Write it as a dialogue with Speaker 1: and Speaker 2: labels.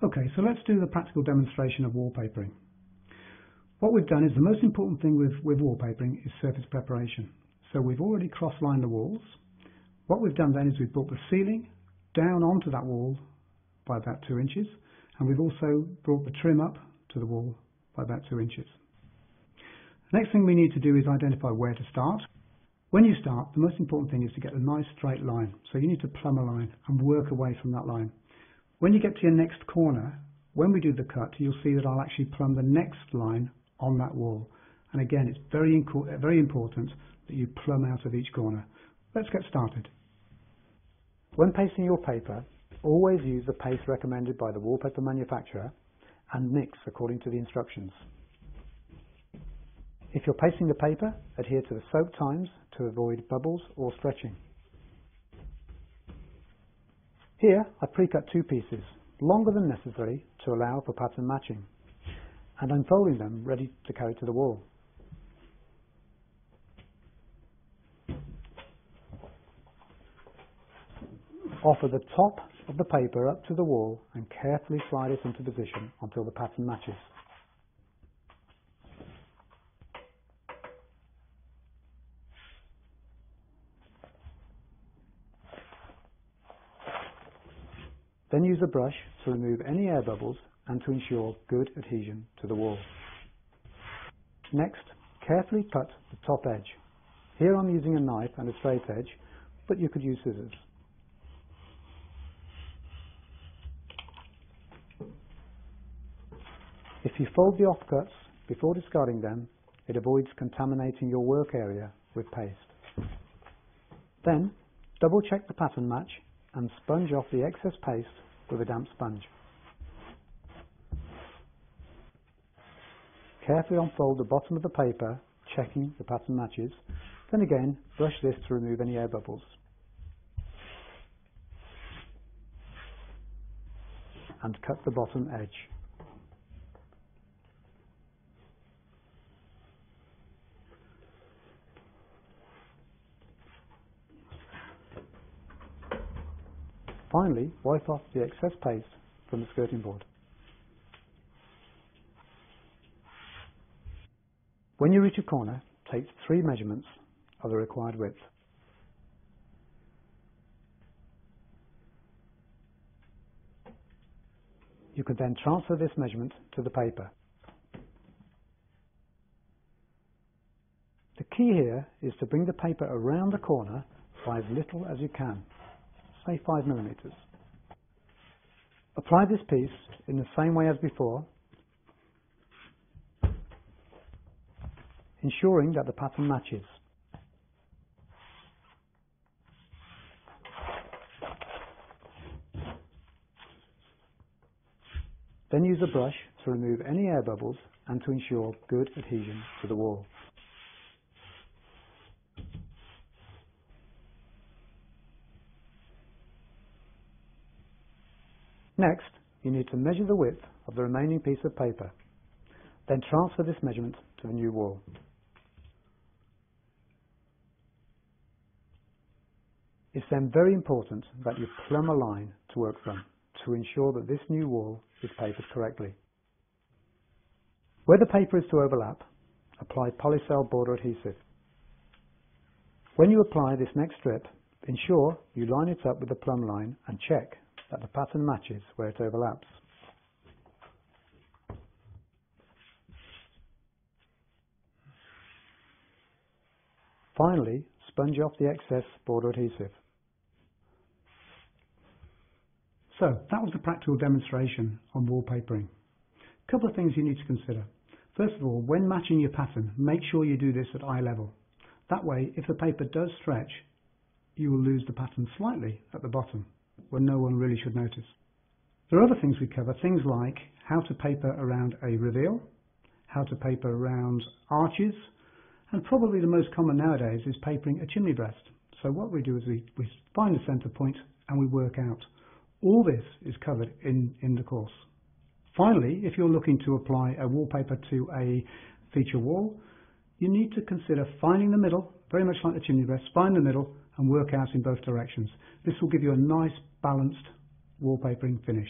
Speaker 1: Okay, so let's do the practical demonstration of wallpapering. What we've done is the most important thing with wallpapering is surface preparation. So we've already cross-lined the walls. What we've done then is we've brought the ceiling down onto that wall by about 2 inches, and we've also brought the trim up to the wall by about 2 inches. The next thing we need to do is identify where to start. When you start, the most important thing is to get a nice straight line. So you need to plumb a line and work away from that line. When you get to your next corner, when we do the cut, you'll see that I'll actually plumb the next line on that wall. And again, it's very important that you plumb out of each corner. Let's get started. When pasting your paper, always use the paste recommended by the wallpaper manufacturer and mix according to the instructions. If you're pasting the paper, adhere to the soak times to avoid bubbles or stretching. Here I pre-cut 2 pieces, longer than necessary to allow for pattern matching, and I'm folding them ready to carry to the wall. Offer the top of the paper up to the wall and carefully slide it into position until the pattern matches. Then use a brush to remove any air bubbles and to ensure good adhesion to the wall. Next, carefully cut the top edge. Here I'm using a knife and a straight edge, but you could use scissors. If you fold the offcuts before discarding them, it avoids contaminating your work area with paste. Then, double check the pattern match and sponge off the excess paste with a damp sponge. Carefully unfold the bottom of the paper, checking the pattern matches. Then again, brush this to remove any air bubbles. And cut the bottom edge. Finally, wipe off the excess paste from the skirting board. When you reach a corner, take 3 measurements of the required width. You can then transfer this measurement to the paper. The key here is to bring the paper around the corner by as little as you can. Say 5 millimeters. Apply this piece in the same way as before, ensuring that the pattern matches. Then use a brush to remove any air bubbles and to ensure good adhesion to the wall. Next, you need to measure the width of the remaining piece of paper. Then transfer this measurement to the new wall. It's then very important that you plumb a line to work from to ensure that this new wall is papered correctly. Where the paper is to overlap, apply polycell border adhesive. When you apply this next strip, ensure you line it up with the plumb line and check that the pattern matches where it overlaps. Finally, sponge off the excess border adhesive. So, that was the practical demonstration on wallpapering. A couple of things you need to consider. First of all, when matching your pattern, make sure you do this at eye level. That way, if the paper does stretch, you will lose the pattern slightly at the bottom, where no one really should notice. There are other things we cover, things like how to paper around a reveal, how to paper around arches, and probably the most common nowadays is papering a chimney breast. So what we do is we find the centre point and we work out. All this is covered in the course. Finally, if you're looking to apply a wallpaper to a feature wall, you need to consider finding the middle, very much like the chimney breast, find the middle and work out in both directions. This will give you a nice balanced wallpapering finish.